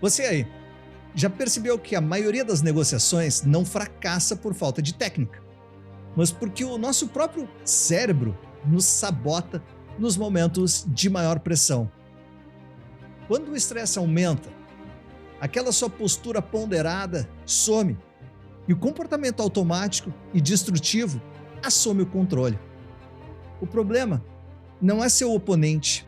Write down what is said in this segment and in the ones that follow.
Você aí, já percebeu que a maioria das negociações não fracassa por falta de técnica, mas porque o nosso próprio cérebro nos sabota nos momentos de maior pressão? Quando o estresse aumenta, aquela sua postura ponderada some e o comportamento automático e destrutivo assume o controle. O problema não é seu oponente,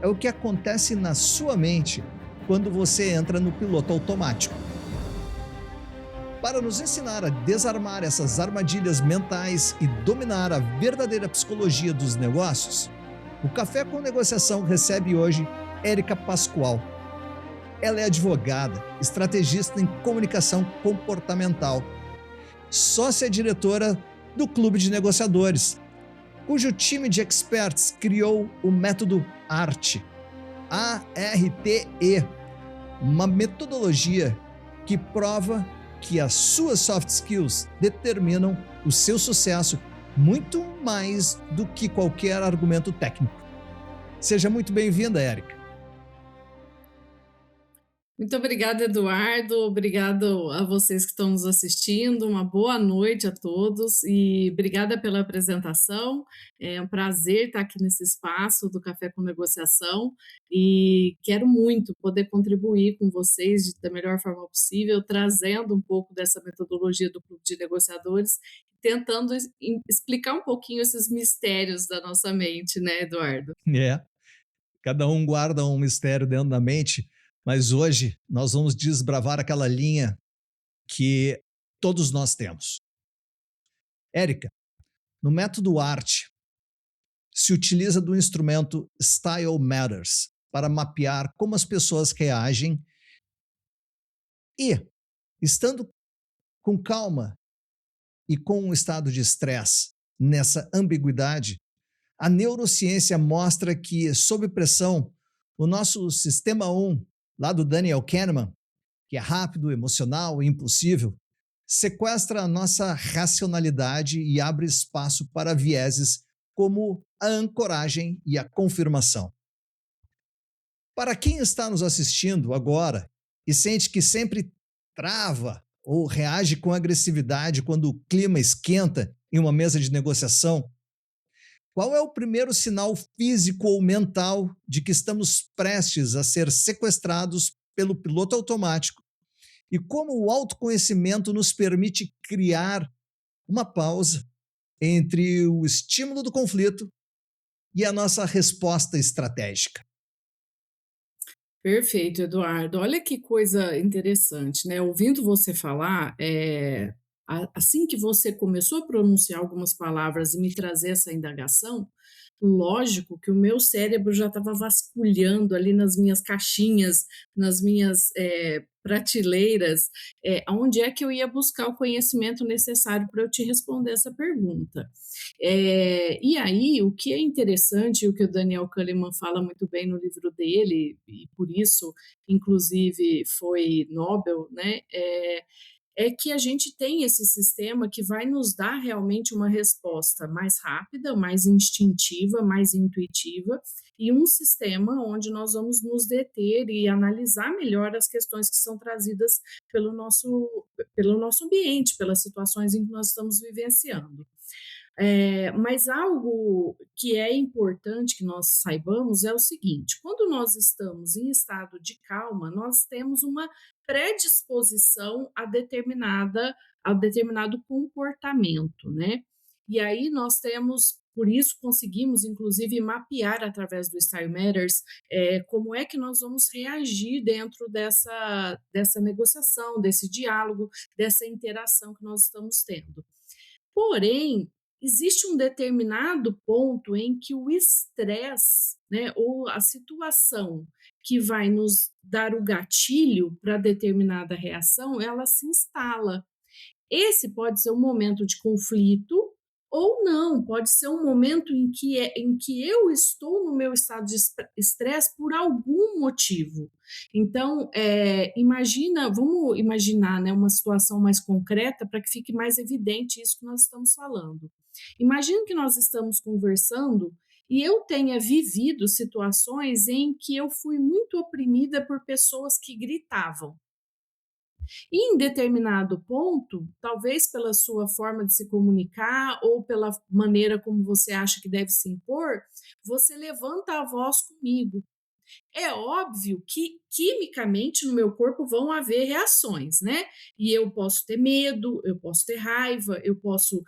é o que acontece na sua mente quando você entra no piloto automático. Para nos ensinar a desarmar essas armadilhas mentais e dominar a verdadeira psicologia dos negócios, o Café com Negociação recebe hoje Érica Pascoal. Ela é advogada, estrategista em comunicação comportamental, sócia-diretora do Clube de Negociadores, cujo time de experts criou o método ARTE, A-R-T-E, uma metodologia que prova que as suas soft skills determinam o seu sucesso muito mais do que qualquer argumento técnico. Seja muito bem-vinda, Érica. Muito obrigada, Eduardo. Obrigado a vocês que estão nos assistindo. Uma boa noite a todos e obrigada pela apresentação. É um prazer estar aqui nesse espaço do Café com Negociação e quero muito poder contribuir com vocês da melhor forma possível, trazendo um pouco dessa metodologia do Clube de Negociadores, tentando explicar um pouquinho esses mistérios da nossa mente, né, Eduardo? Cada um guarda um mistério dentro da mente, mas hoje nós vamos desbravar aquela linha que todos nós temos. Érica, no método ARTE, se utiliza do instrumento Style Matters para mapear como as pessoas reagem e, estando com calma e com um estado de estresse nessa ambiguidade, a neurociência mostra que, sob pressão, o nosso sistema 1, lá do Daniel Kahneman, que é rápido, emocional e impulsivo, sequestra a nossa racionalidade e abre espaço para vieses como a ancoragem e a confirmação. Para quem está nos assistindo agora e sente que sempre trava ou reage com agressividade quando o clima esquenta em uma mesa de negociação, qual é o primeiro sinal físico ou mental de que estamos prestes a ser sequestrados pelo piloto automático? E como o autoconhecimento nos permite criar uma pausa entre o estímulo do conflito e a nossa resposta estratégica? Perfeito, Eduardo. Olha que coisa interessante, né? Ouvindo você falar, assim que você começou a pronunciar algumas palavras e me trazer essa indagação, lógico que o meu cérebro já estava vasculhando ali nas minhas caixinhas, nas minhas prateleiras, onde é que eu ia buscar o conhecimento necessário para eu te responder essa pergunta. E aí, o que é interessante, o que o Daniel Kahneman fala muito bem no livro dele, e por isso, inclusive, foi Nobel, né? É que a gente tem esse sistema que vai nos dar realmente uma resposta mais rápida, mais instintiva, mais intuitiva, e um sistema onde nós vamos nos deter e analisar melhor as questões que são trazidas pelo nosso ambiente, pelas situações em que nós estamos vivenciando. Mas algo que é importante que nós saibamos é o seguinte: quando nós estamos em estado de calma, nós temos uma predisposição a determinado comportamento, né? E aí nós temos, por isso conseguimos inclusive mapear através do Style Matters como é que nós vamos reagir dentro dessa negociação, desse diálogo, dessa interação que nós estamos tendo. Porém, existe um determinado ponto em que o estresse, né, ou a situação que vai nos dar o gatilho para determinada reação, ela se instala. Esse pode ser um momento de conflito ou não, pode ser um momento em que eu estou no meu estado de estresse por algum motivo. Então, vamos imaginar, né, uma situação mais concreta para que fique mais evidente isso que nós estamos falando. Imagina que nós estamos conversando e eu tenha vivido situações em que eu fui muito oprimida por pessoas que gritavam. E em determinado ponto, talvez pela sua forma de se comunicar ou pela maneira como você acha que deve se impor, você levanta a voz comigo. É óbvio que quimicamente no meu corpo vão haver reações, né? E eu posso ter medo, eu posso ter raiva, eu posso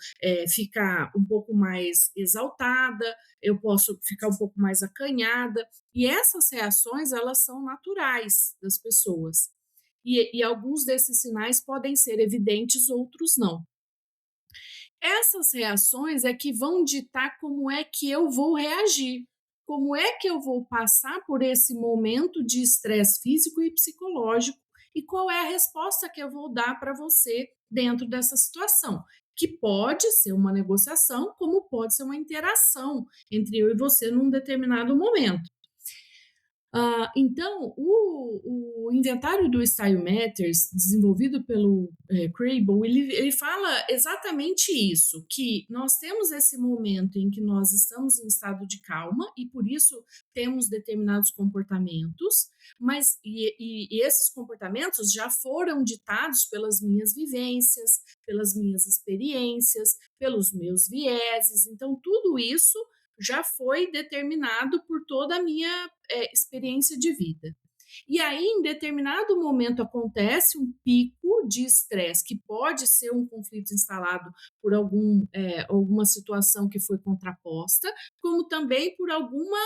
ficar um pouco mais exaltada, eu posso ficar um pouco mais acanhada. E essas reações, elas são naturais das pessoas. E alguns desses sinais podem ser evidentes, outros não. Essas reações é que vão ditar como é que eu vou reagir, como é que eu vou passar por esse momento de estresse físico e psicológico e qual é a resposta que eu vou dar para você dentro dessa situação, que pode ser uma negociação, como pode ser uma interação entre eu e você num determinado momento. Então, o inventário do Style Matters, desenvolvido pelo Crable, ele fala exatamente isso, que nós temos esse momento em que nós estamos em estado de calma e por isso temos determinados comportamentos, mas e esses comportamentos já foram ditados pelas minhas vivências, pelas minhas experiências, pelos meus vieses, então tudo isso já foi determinado por toda a minha experiência de vida. E aí, em determinado momento, acontece um pico de estresse, que pode ser um conflito instalado por alguma situação que foi contraposta, como também por alguma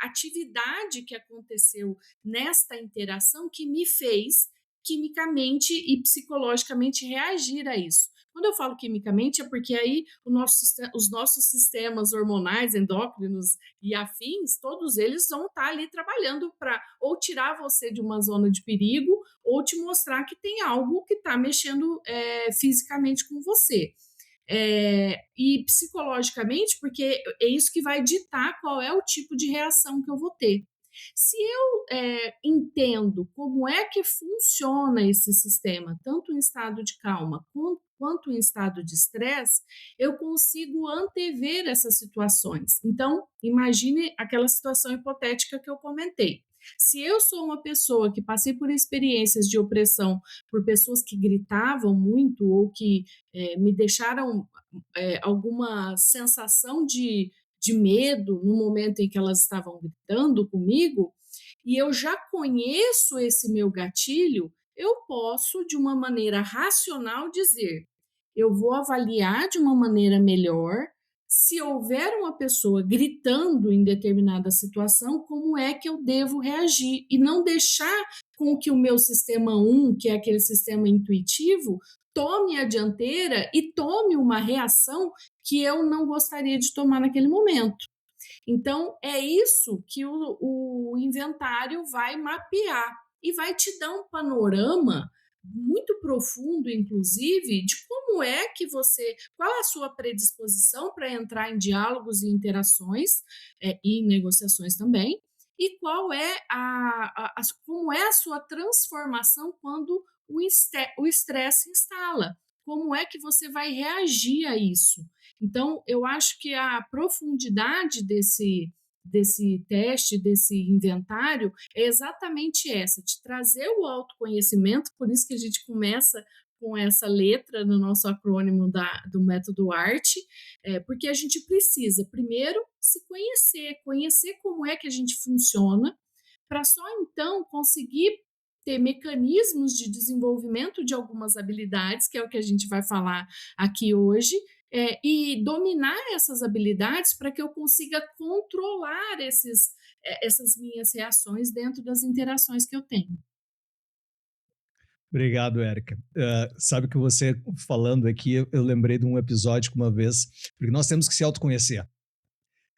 atividade que aconteceu nesta interação que me fez quimicamente e psicologicamente reagir a isso. Quando eu falo quimicamente, é porque aí os nossos sistemas hormonais, endócrinos e afins, todos eles vão estar ali trabalhando para ou tirar você de uma zona de perigo ou te mostrar que tem algo que está mexendo fisicamente com você. E psicologicamente, porque é isso que vai ditar qual é o tipo de reação que eu vou ter. Se eu entendo como é que funciona esse sistema, tanto em estado de calma quanto em estado de estresse, eu consigo antever essas situações. Então, imagine aquela situação hipotética que eu comentei. Se eu sou uma pessoa que passei por experiências de opressão por pessoas que gritavam muito ou que me deixaram alguma sensação de medo no momento em que elas estavam gritando comigo, e eu já conheço esse meu gatilho, eu posso, de uma maneira racional, dizer: eu vou avaliar de uma maneira melhor se houver uma pessoa gritando em determinada situação, como é que eu devo reagir e não deixar com que o meu sistema 1, que é aquele sistema intuitivo, tome a dianteira e tome uma reação que eu não gostaria de tomar naquele momento. Então, é isso que o inventário vai mapear e vai te dar um panorama muito profundo, inclusive, de como é que você, qual é a sua predisposição para entrar em diálogos e interações e negociações também, e qual é como é a sua transformação quando o estresse instala. Como é que você vai reagir a isso? Então, eu acho que a profundidade desse teste, desse inventário, é exatamente essa, de trazer o autoconhecimento, por isso que a gente começa com essa letra no nosso acrônimo do método ART, porque a gente precisa, primeiro, se conhecer, conhecer como é que a gente funciona, para só então conseguir ter mecanismos de desenvolvimento de algumas habilidades, que é o que a gente vai falar aqui hoje, e dominar essas habilidades para que eu consiga controlar essas minhas reações dentro das interações que eu tenho. Obrigado, Érica. Sabe que você falando aqui, eu lembrei de um episódio que uma vez, porque nós temos que se autoconhecer,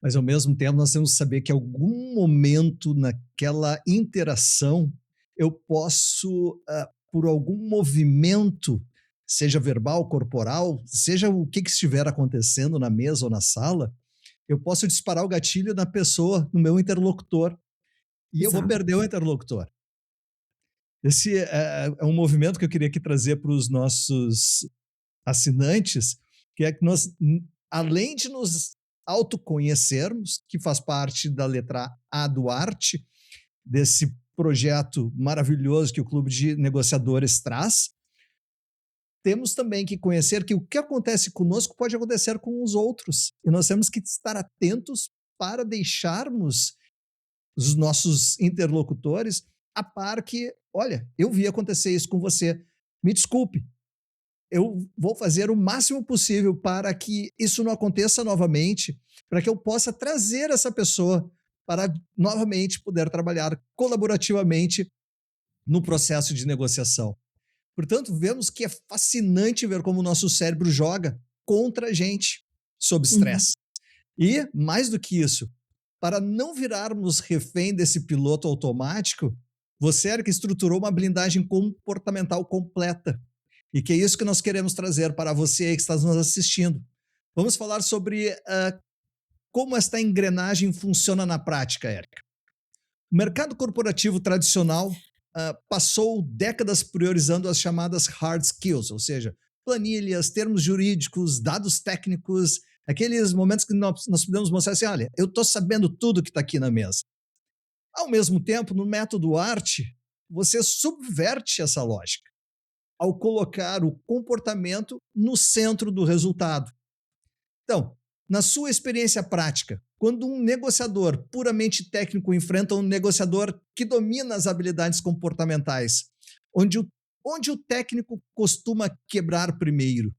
mas ao mesmo tempo nós temos que saber que em algum momento naquela interação eu posso, por algum movimento, seja verbal, corporal, seja o que estiver acontecendo na mesa ou na sala, eu posso disparar o gatilho na pessoa, no meu interlocutor, e eu vou Exato. perder o interlocutor. Esse é um movimento que eu queria aqui trazer para os nossos assinantes, que é que nós, além de nos autoconhecermos, que faz parte da letra A do Arte, desse projeto maravilhoso que o Clube de Negociadores traz. Temos também que conhecer que o que acontece conosco pode acontecer com os outros, e nós temos que estar atentos para deixarmos os nossos interlocutores a par que, olha, eu vi acontecer isso com você, me desculpe, eu vou fazer o máximo possível para que isso não aconteça novamente, para que eu possa trazer essa pessoa para novamente poder trabalhar colaborativamente no processo de negociação. Portanto, vemos que é fascinante ver como o nosso cérebro joga contra a gente sob Uhum. estresse. E, mais do que isso, para não virarmos refém desse piloto automático, você, Eric, estruturou uma blindagem comportamental completa. E que é isso que nós queremos trazer para você aí que está nos assistindo. Vamos falar sobre como esta engrenagem funciona na prática, Eric. O mercado corporativo tradicional passou décadas priorizando as chamadas hard skills, ou seja, planilhas, termos jurídicos, dados técnicos, aqueles momentos que nós podemos mostrar assim, olha, eu estou sabendo tudo que está aqui na mesa. Ao mesmo tempo, no método arte, você subverte essa lógica ao colocar o comportamento no centro do resultado. Então, na sua experiência prática, quando um negociador puramente técnico enfrenta um negociador que domina as habilidades comportamentais, onde o técnico costuma quebrar primeiro?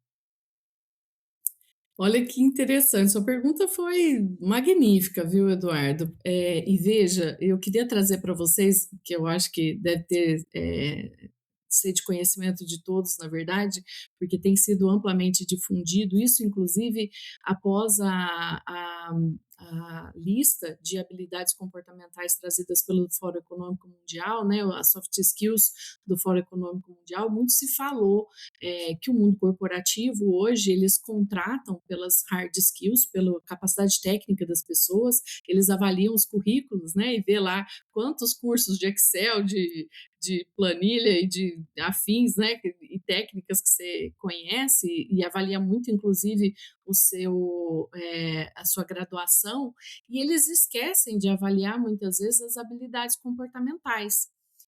Olha que interessante, sua pergunta foi magnífica, viu, Eduardo? E veja, eu queria trazer para vocês, que eu acho que deve ter, ser de conhecimento de todos, na verdade, porque tem sido amplamente difundido, isso inclusive após a lista de habilidades comportamentais trazidas pelo Fórum Econômico Mundial, né, as soft skills do Fórum Econômico Mundial, muito se falou que o mundo corporativo hoje eles contratam pelas hard skills, pela capacidade técnica das pessoas, eles avaliam os currículos, né, e vê lá quantos cursos de Excel, de planilha e de afins, né, e técnicas que você conhece e avalia muito, inclusive, a sua graduação, e eles esquecem de avaliar muitas vezes as habilidades comportamentais.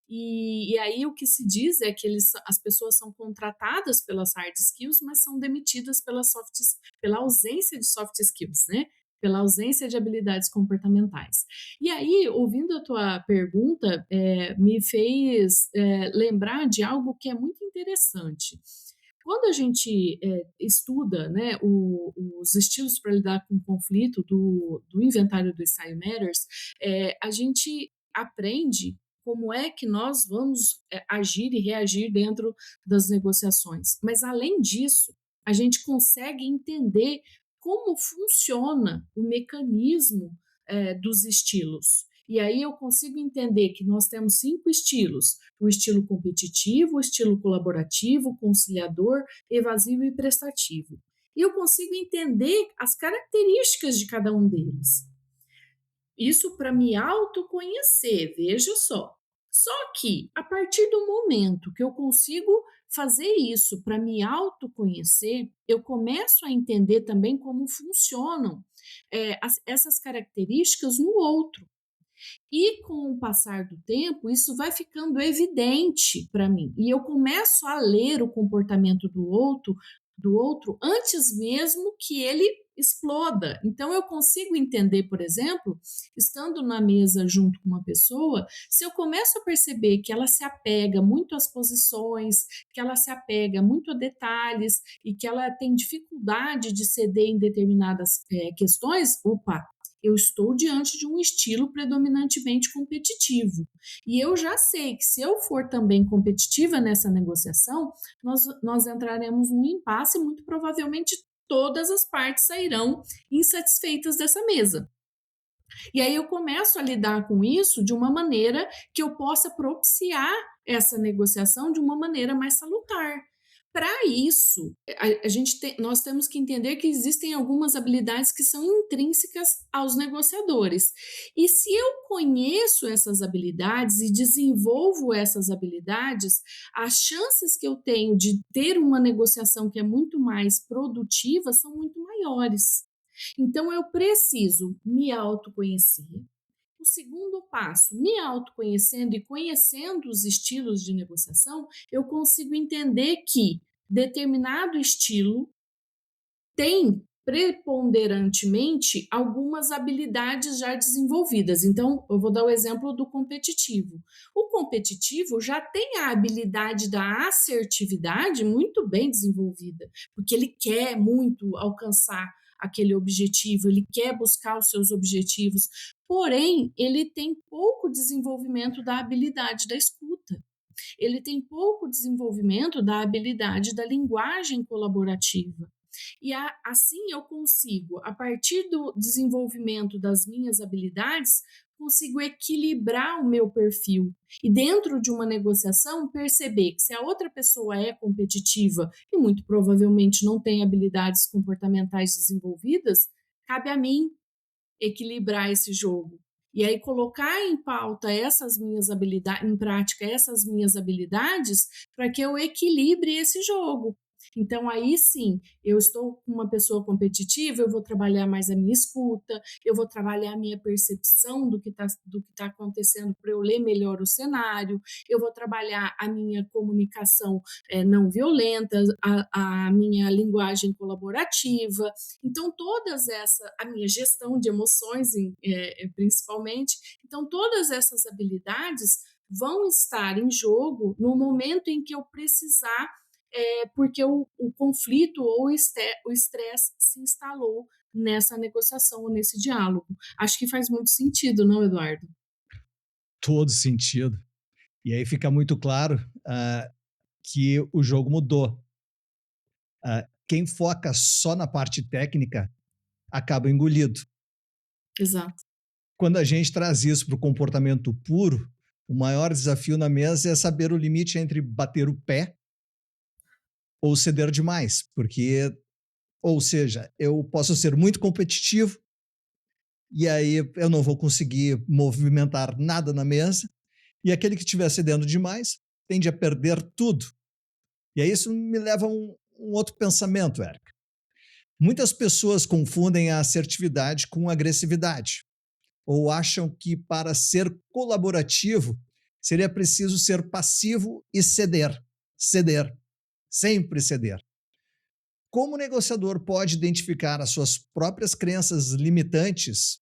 E aí o que se diz é que as pessoas são contratadas pelas hard skills, mas são demitidas pela ausência de soft skills, né? Pela ausência de habilidades comportamentais. E aí, ouvindo a tua pergunta, me fez lembrar de algo que é muito interessante. Quando a gente estuda, né, os estilos para lidar com conflito do inventário do Style Matters, a gente aprende como é que nós vamos agir e reagir dentro das negociações. Mas, além disso, a gente consegue entender como funciona o mecanismo dos estilos. E aí eu consigo entender que nós temos 5 estilos: o estilo competitivo, o estilo colaborativo, conciliador, evasivo e prestativo. E eu consigo entender as características de cada um deles. Isso para me autoconhecer, veja só. Só que a partir do momento que eu consigo fazer isso para me autoconhecer, eu começo a entender também como funcionam essas características no outro. E com o passar do tempo, isso vai ficando evidente para mim. E eu começo a ler o comportamento do outro antes mesmo que ele exploda. Então eu consigo entender, por exemplo, estando na mesa junto com uma pessoa, se eu começo a perceber que ela se apega muito às posições, que ela se apega muito a detalhes e que ela tem dificuldade de ceder em determinadas questões, opa, eu estou diante de um estilo predominantemente competitivo. E eu já sei que se eu for também competitiva nessa negociação, nós entraremos num impasse e muito provavelmente todas as partes sairão insatisfeitas dessa mesa. E aí eu começo a lidar com isso de uma maneira que eu possa propiciar essa negociação de uma maneira mais salutar. Para isso, nós temos que entender que existem algumas habilidades que são intrínsecas aos negociadores. E se eu conheço essas habilidades e desenvolvo essas habilidades, as chances que eu tenho de ter uma negociação que é muito mais produtiva são muito maiores. Então eu preciso me autoconhecer. O segundo passo, me autoconhecendo e conhecendo os estilos de negociação, eu consigo entender que determinado estilo tem preponderantemente algumas habilidades já desenvolvidas. Então, eu vou dar o exemplo do competitivo. O competitivo já tem a habilidade da assertividade muito bem desenvolvida, porque ele quer muito alcançar aquele objetivo, ele quer buscar os seus objetivos, porém, ele tem pouco desenvolvimento da habilidade da escuta. Ele tem pouco desenvolvimento da habilidade da linguagem colaborativa. E assim eu consigo, a partir do desenvolvimento das minhas habilidades, consigo equilibrar o meu perfil. E dentro de uma negociação, perceber que se a outra pessoa é competitiva e muito provavelmente não tem habilidades comportamentais desenvolvidas, cabe a mim equilibrar esse jogo. E aí colocar em pauta essas minhas habilidades, em prática essas minhas habilidades, para que eu equilibre esse jogo. Então aí sim, eu estou com uma pessoa competitiva, eu vou trabalhar mais a minha escuta, eu vou trabalhar a minha percepção do que tá acontecendo para eu ler melhor o cenário, eu vou trabalhar a minha comunicação não violenta, a minha linguagem colaborativa, então, a minha gestão de emoções, principalmente, então, todas essas habilidades vão estar em jogo no momento em que eu precisar, porque o conflito ou o estresse se instalou nessa negociação ou nesse diálogo. Acho que faz muito sentido, não, Eduardo? Todo sentido. E aí fica muito claro que o jogo mudou. Quem foca só na parte técnica acaba engolido. Exato. Quando a gente traz isso para o comportamento puro, o maior desafio na mesa é saber o limite entre bater o pé ou ceder demais, porque, ou seja, eu posso ser muito competitivo e aí eu não vou conseguir movimentar nada na mesa, e aquele que estiver cedendo demais tende a perder tudo. E aí isso me leva a um outro pensamento, Érica. Muitas pessoas confundem a assertividade com agressividade, ou acham que para ser colaborativo seria preciso ser passivo e ceder, ceder, sempre ceder. Como o negociador pode identificar as suas próprias crenças limitantes,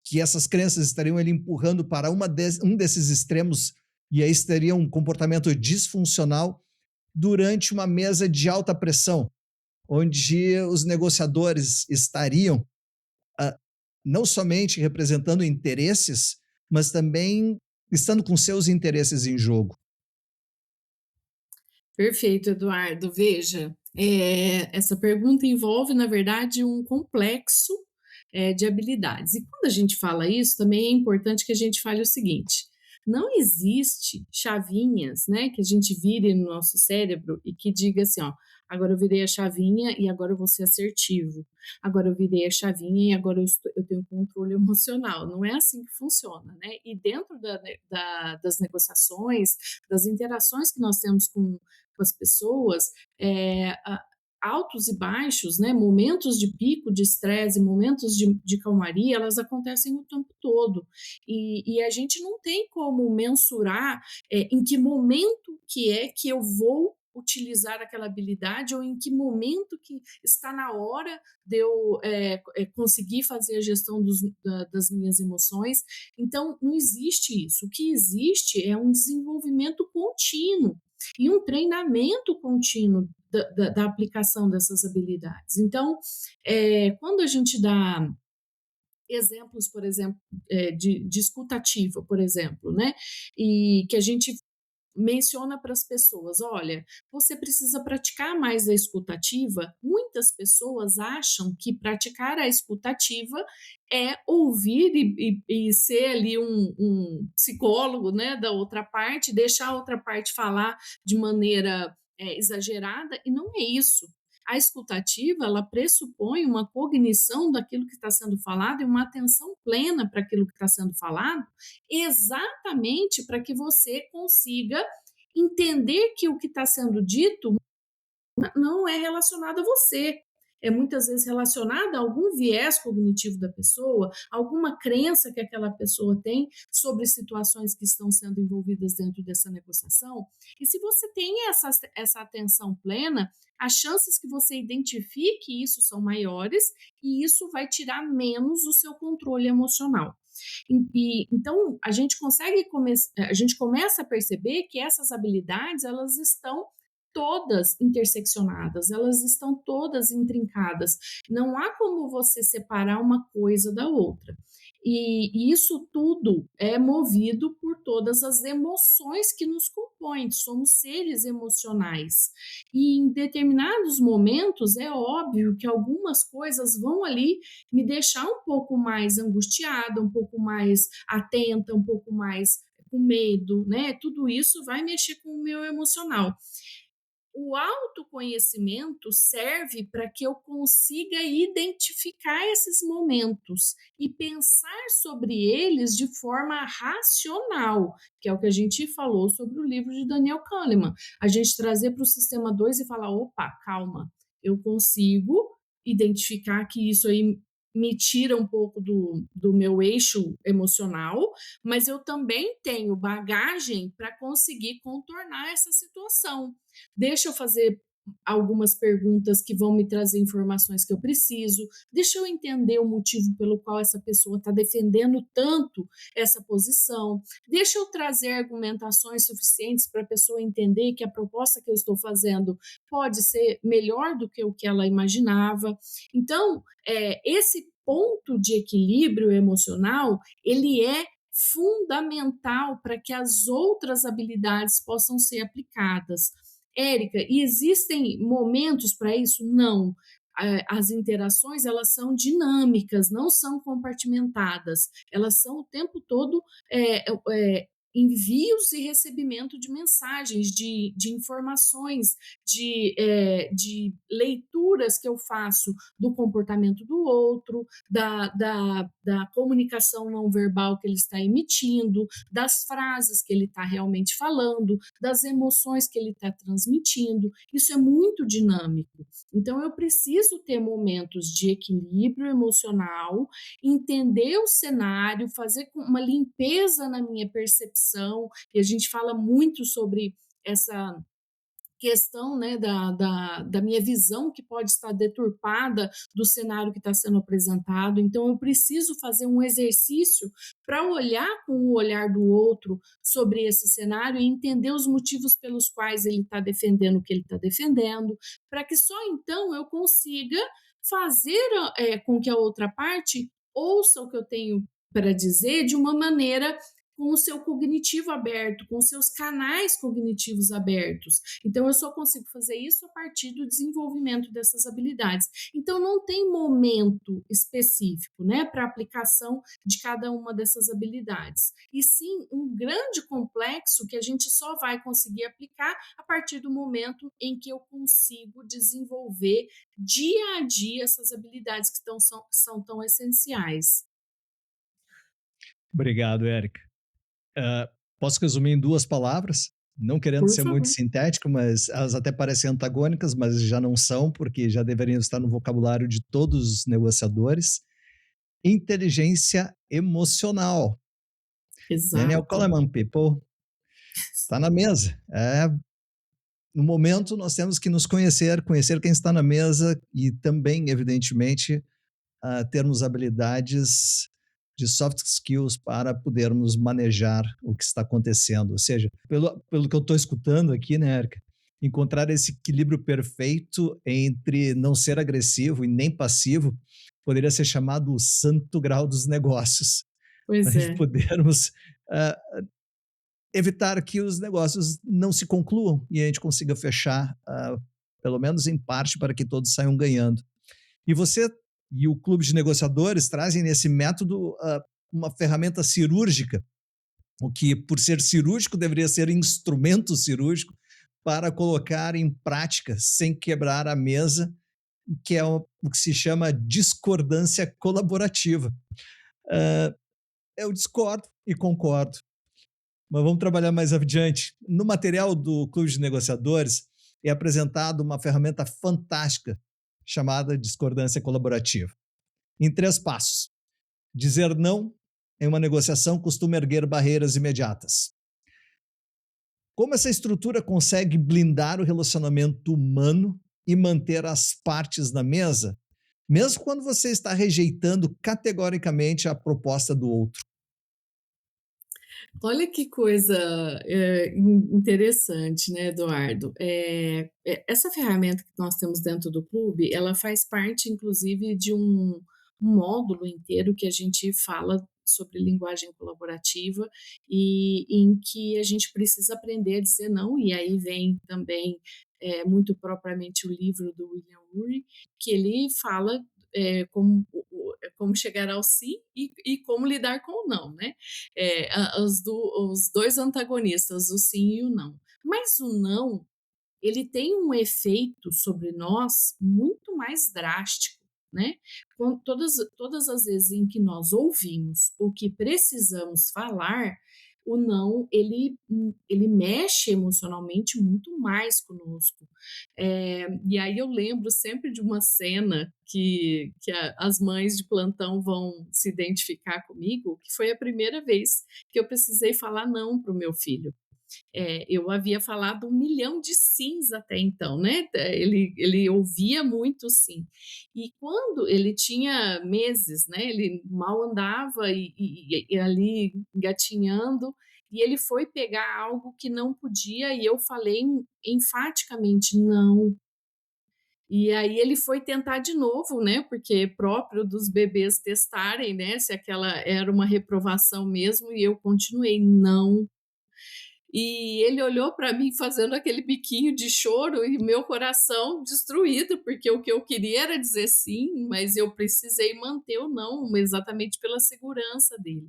que essas crenças estariam ele empurrando para um desses extremos e aí teria um comportamento disfuncional durante uma mesa de alta pressão, onde os negociadores estariam ah, não somente representando interesses, mas também estando com seus interesses em jogo. Perfeito, Eduardo. Veja, essa pergunta envolve, na verdade, um complexo, de habilidades. E quando a gente fala isso, também é importante que a gente fale o seguinte: não existe chavinhas, né, que a gente vire no nosso cérebro e que diga assim: "Ó, agora eu virei a chavinha e agora eu vou ser assertivo. Agora eu virei a chavinha e agora eu tenho controle emocional". Não é assim que funciona, né. E dentro das negociações, das interações que nós temos com as pessoas, altos e baixos, né, momentos de pico de estresse, momentos de calmaria, elas acontecem o tempo todo. E a gente não tem como mensurar em que momento que é que eu vou utilizar aquela habilidade ou em que momento que está na hora de eu conseguir fazer a gestão das minhas emoções. Então, não existe isso. O que existe é um desenvolvimento contínuo e um treinamento contínuo da aplicação dessas habilidades. Então, quando a gente dá exemplos, por exemplo, de escutativa, por exemplo, né, e que a gente menciona para as pessoas: olha, você precisa praticar mais a escutativa. Muitas pessoas acham que praticar a escutativa é ouvir e ser ali um psicólogo, né, da outra parte, deixar a outra parte falar de maneira exagerada, e não é isso. A escutativa, ela pressupõe uma cognição daquilo que está sendo falado e uma atenção plena para aquilo que está sendo falado, exatamente para que você consiga entender que o que está sendo dito não é relacionado a você. é muitas vezes relacionada a algum viés cognitivo da pessoa, alguma crença que aquela pessoa tem sobre situações que estão sendo envolvidas dentro dessa negociação. E se você tem essa atenção plena, as chances que você identifique isso são maiores e isso vai tirar menos o seu controle emocional. Então a gente começa a perceber que essas habilidades elas estão todas interseccionadas, elas estão todas intrincadas. Não há como você separar uma coisa da outra. E isso tudo é movido por todas as emoções que nos compõem. Somos seres emocionais. E em determinados momentos é óbvio que algumas coisas vão ali me deixar um pouco mais angustiada, um pouco mais atenta, um pouco mais com medo, né? Tudo isso vai mexer com o meu emocional. O autoconhecimento serve para que eu consiga identificar esses momentos e pensar sobre eles de forma racional, que é o que a gente falou sobre o livro de Daniel Kahneman. A gente trazer para o sistema 2 e falar: opa, calma, eu consigo identificar que isso aí me tira um pouco do meu eixo emocional, mas eu também tenho bagagem para conseguir contornar essa situação. Deixa eu fazer algumas perguntas que vão me trazer informações que eu preciso, deixa eu entender o motivo pelo qual essa pessoa está defendendo tanto essa posição, deixa eu trazer argumentações suficientes para a pessoa entender que a proposta que eu estou fazendo pode ser melhor do que o que ela imaginava. Então, esse ponto de equilíbrio emocional, ele é fundamental para que as outras habilidades possam ser aplicadas. Érica, e existem momentos para isso? Não. As interações, elas são dinâmicas, não são compartimentadas. Elas são o tempo todo envios e recebimento de mensagens, de informações, de leituras que eu faço do comportamento do outro, da comunicação não verbal que ele está emitindo, das frases que ele está realmente falando, das emoções que ele está transmitindo. Isso é muito dinâmico. Então, eu preciso ter momentos de equilíbrio emocional, entender o cenário, fazer uma limpeza na minha percepção, e a gente fala muito sobre essa questão, né, da minha visão que pode estar deturpada do cenário que está sendo apresentado. Então, eu preciso fazer um exercício para olhar com o olhar do outro sobre esse cenário e entender os motivos pelos quais ele está defendendo o que ele está defendendo, para que só então eu consiga fazer com que a outra parte ouça o que eu tenho para dizer de uma maneira com o seu cognitivo aberto, com os seus canais cognitivos abertos. Então, eu só consigo fazer isso a partir do desenvolvimento dessas habilidades. Então, não tem momento específico, né, para aplicação de cada uma dessas habilidades. E sim, um grande complexo que a gente só vai conseguir aplicar a partir do momento em que eu consigo desenvolver dia a dia essas habilidades que são tão essenciais. Obrigado, Érica. Posso resumir em 2 palavras? Não querendo Por ser muito favor. sintético, mas elas até parecem antagônicas, mas já não são, porque já deveriam estar no vocabulário de todos os negociadores. Inteligência emocional. Daniel Exato. Kahneman, people, está na mesa. No momento, nós temos que nos conhecer, conhecer quem está na mesa e também, evidentemente, termos habilidades de soft skills para podermos manejar o que está acontecendo. Ou seja, pelo que eu estou escutando aqui, né, Erika, encontrar esse equilíbrio perfeito entre não ser agressivo e nem passivo poderia ser chamado o santo grau dos negócios, Pois para é. podermos evitar que os negócios não se concluam e a gente consiga fechar, pelo menos em parte, para que todos saiam ganhando. E você e o clube de negociadores trazem nesse método uma ferramenta cirúrgica, o que, por ser cirúrgico, deveria ser instrumento cirúrgico para colocar em prática, sem quebrar a mesa, que é o que se chama discordância colaborativa. Eu discordo e concordo, mas vamos trabalhar mais adiante. No material do Clube de Negociadores é apresentado uma ferramenta fantástica chamada discordância colaborativa. Em 3 passos. Dizer não em uma negociação costuma erguer barreiras imediatas. Como essa estrutura consegue blindar o relacionamento humano e manter as partes na mesa, mesmo quando você está rejeitando categoricamente a proposta do outro? Olha que coisa, interessante, né, Eduardo. Essa ferramenta que nós temos dentro do clube, ela faz parte inclusive de um módulo inteiro que a gente fala sobre linguagem colaborativa, e em que a gente precisa aprender a dizer não, e aí vem também, muito propriamente o livro do William Ury, que ele fala, como chegar ao sim e como lidar com o não, né. Os 2 antagonistas, o sim e o não. Mas o não, ele tem um efeito sobre nós muito mais drástico, né. Todas as vezes em que nós ouvimos o que precisamos falar, o não, ele mexe emocionalmente muito mais conosco. E aí eu lembro sempre de uma cena que as mães de plantão vão se identificar comigo, que foi a primeira vez que eu precisei falar não para o meu filho. Eu havia falado 1 milhão de sims até então, né, ele ouvia muito sim. E quando ele tinha meses, né, ele mal andava e ali engatinhando, e ele foi pegar algo que não podia e eu falei enfaticamente: "Não". E aí ele foi tentar de novo, né, porque é próprio dos bebês testarem, né, se aquela era uma reprovação mesmo, e eu continuei: "Não". E ele olhou para mim fazendo aquele biquinho de choro e meu coração destruído, porque o que eu queria era dizer sim, mas eu precisei manter o não, exatamente pela segurança dele.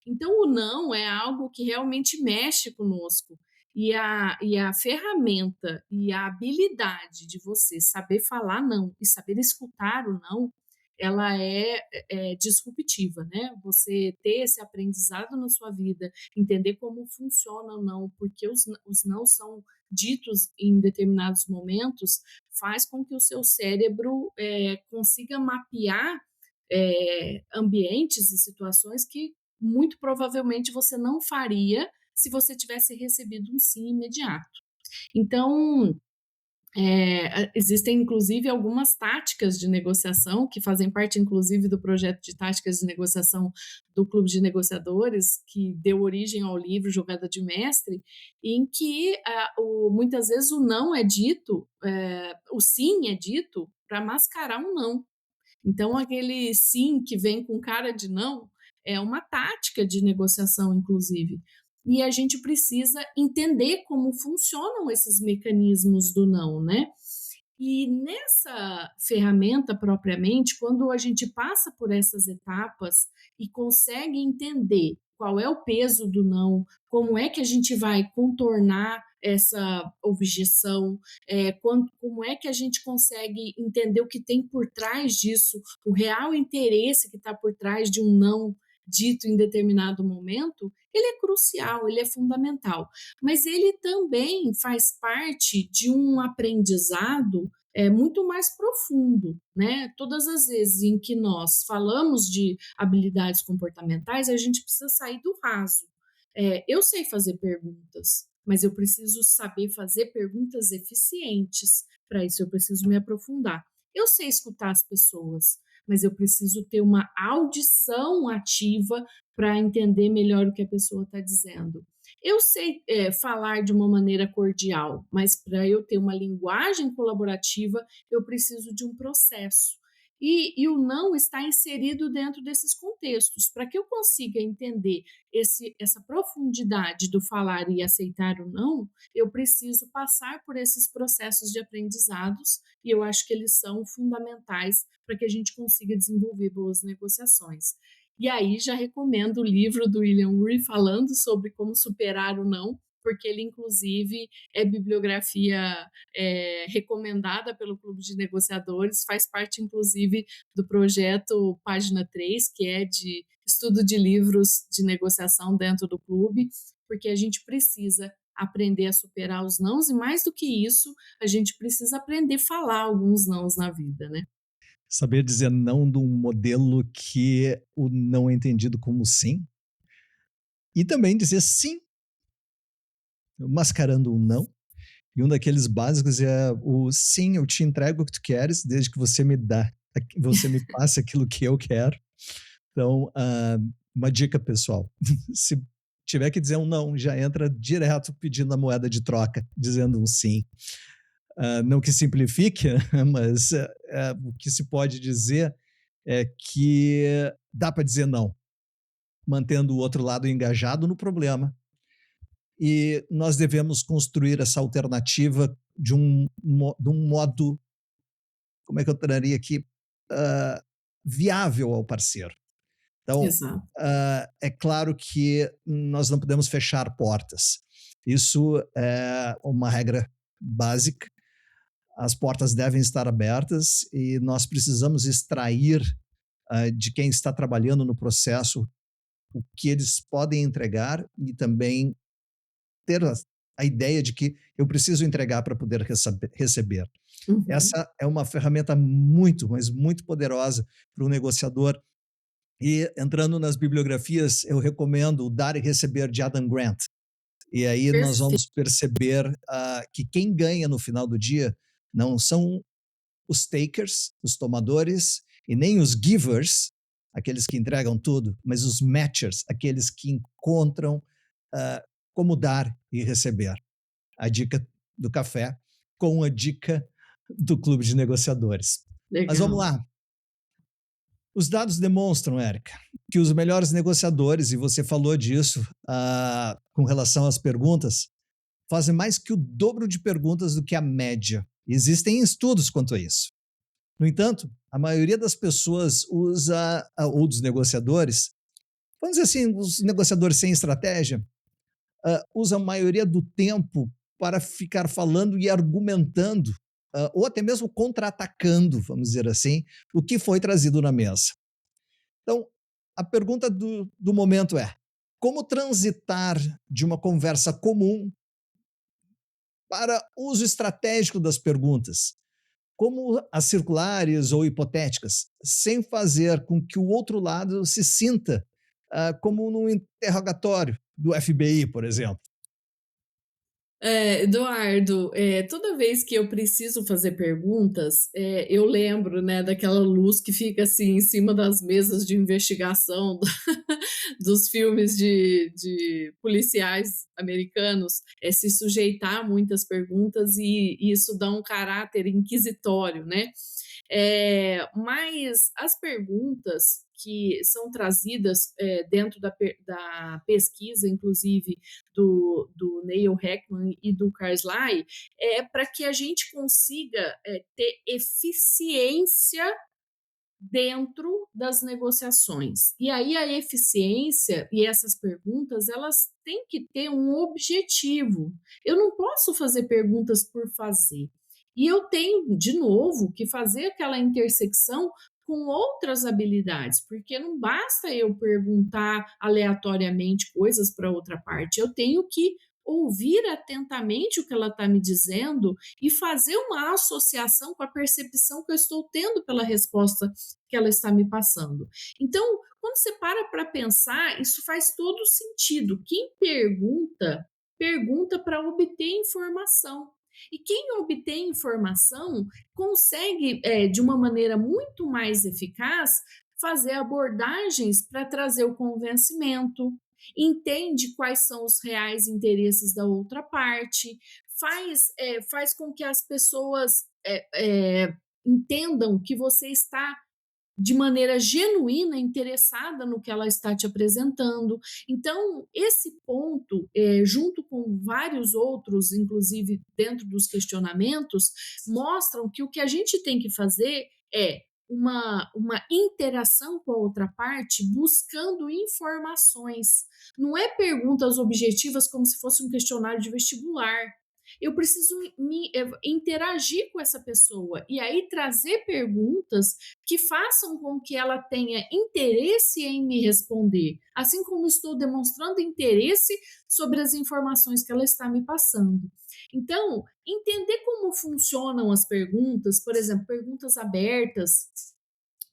Então, o não é algo que realmente mexe conosco. E a ferramenta e a habilidade de você saber falar não e saber escutar o não, ela é disruptiva, né? Você ter esse aprendizado na sua vida, entender como funciona o não, porque os não são ditos em determinados momentos, faz com que o seu cérebro consiga mapear ambientes e situações que muito provavelmente você não faria se você tivesse recebido um sim imediato. Então, existem inclusive algumas táticas de negociação que fazem parte inclusive do projeto de táticas de negociação do Clube de Negociadores, que deu origem ao livro Jogada de Mestre, em que muitas vezes o não é dito, o sim é dito para mascarar um não. Então, aquele sim que vem com cara de não é uma tática de negociação, inclusive. E a gente precisa entender como funcionam esses mecanismos do não, né? E nessa ferramenta propriamente, quando a gente passa por essas etapas e consegue entender qual é o peso do não, como é que a gente vai contornar essa objeção, como é que a gente consegue entender o que tem por trás disso, o real interesse que está por trás de um não dito em determinado momento, ele é crucial, ele é fundamental. Mas ele também faz parte de um aprendizado muito mais profundo, né? Todas as vezes em que nós falamos de habilidades comportamentais, a gente precisa sair do raso. Eu sei fazer perguntas, mas eu preciso saber fazer perguntas eficientes. Para isso, eu preciso me aprofundar. Eu sei escutar as pessoas, mas eu preciso ter uma audição ativa para entender melhor o que a pessoa está dizendo. Eu sei falar de uma maneira cordial, mas para eu ter uma linguagem colaborativa, eu preciso de um processo. E o não está inserido dentro desses contextos. Para que eu consiga entender essa profundidade do falar e aceitar o não, eu preciso passar por esses processos de aprendizados, e eu acho que eles são fundamentais para que a gente consiga desenvolver boas negociações. E aí já recomendo o livro do William Ury falando sobre como superar o não, porque ele inclusive é bibliografia recomendada pelo Clube de Negociadores, faz parte inclusive do projeto Página 3, que é de estudo de livros de negociação dentro do clube, porque a gente precisa aprender a superar os nãos e mais do que isso, a gente precisa aprender a falar alguns nãos na vida, né. Saber dizer não de um modelo que o não é entendido como sim, e também dizer sim, mascarando um não. E um daqueles básicos é o sim, eu te entrego o que tu queres, desde que você me passe aquilo que eu quero. Então, uma dica pessoal: se tiver que dizer um não, já entra direto pedindo a moeda de troca, dizendo um sim. Não que simplifique, mas o que se pode dizer é que dá para dizer não, mantendo o outro lado engajado no problema. E nós devemos construir essa alternativa de um modo, como é que eu traria aqui, ah, viável ao parceiro. Então, Exato. é claro que nós não podemos fechar portas. Isso é uma regra básica. As portas devem estar abertas e nós precisamos extrair de quem está trabalhando no processo o que eles podem entregar e também ter a ideia de que eu preciso entregar para poder receber. Uhum. Essa é uma ferramenta muito, mas muito poderosa para o negociador. E entrando nas bibliografias, eu recomendo o Dar e Receber de Adam Grant. E aí nós Perfeito. vamos perceber que quem ganha no final do dia não são os takers, os tomadores, e nem os givers, aqueles que entregam tudo, mas os matchers, aqueles que encontram ah, como dar e receber. A dica do café com a dica do clube de negociadores. Mas vamos Legal. lá. Os dados demonstram, Érica, que os melhores negociadores, e você falou disso com relação às perguntas, fazem mais que o dobro de perguntas do que a média. Existem estudos quanto a isso. No entanto, a maioria das pessoas usa, ou dos negociadores, vamos dizer assim, os negociadores sem estratégia, usam a maioria do tempo para ficar falando e argumentando, ou até mesmo contra-atacando, vamos dizer assim, o que foi trazido na mesa. Então, a pergunta do momento é: como transitar de uma conversa comum para uso estratégico das perguntas? Como as circulares ou hipotéticas, sem fazer com que o outro lado se sinta como num interrogatório do FBI, por exemplo. Eduardo, toda vez que eu preciso fazer perguntas, eu lembro, né, daquela luz que fica, assim, em cima das mesas de investigação dos filmes de policiais americanos, se sujeitar a muitas perguntas e isso dá um caráter inquisitório, né. Mas as perguntas que são trazidas, dentro da pesquisa, inclusive do Neil Heckman e do Carsley, é para que a gente consiga, ter eficiência dentro das negociações. E aí a eficiência e essas perguntas, elas têm que ter um objetivo. Eu não posso fazer perguntas por fazer. E eu tenho, de novo, que fazer aquela intersecção com outras habilidades, porque não basta eu perguntar aleatoriamente coisas para outra parte, eu tenho que ouvir atentamente o que ela está me dizendo e fazer uma associação com a percepção que eu estou tendo pela resposta que ela está me passando. Então, quando você para pensar, isso faz todo sentido. Quem pergunta, pergunta para obter informação. E quem obtém informação consegue, de uma maneira muito mais eficaz, fazer abordagens para trazer o convencimento, entende quais são os reais interesses da outra parte, faz com que as pessoas entendam que você está de maneira genuína interessada no que ela está te apresentando. Então, esse ponto, junto com vários outros, inclusive dentro dos questionamentos, mostram que o que a gente tem que fazer é uma interação com a outra parte buscando informações. Não é perguntas objetivas como se fosse um questionário de vestibular. eu preciso interagir com essa pessoa e aí trazer perguntas que façam com que ela tenha interesse em me responder, assim como estou demonstrando interesse sobre as informações que ela está me passando. Então, entender como funcionam as perguntas, por exemplo, perguntas abertas,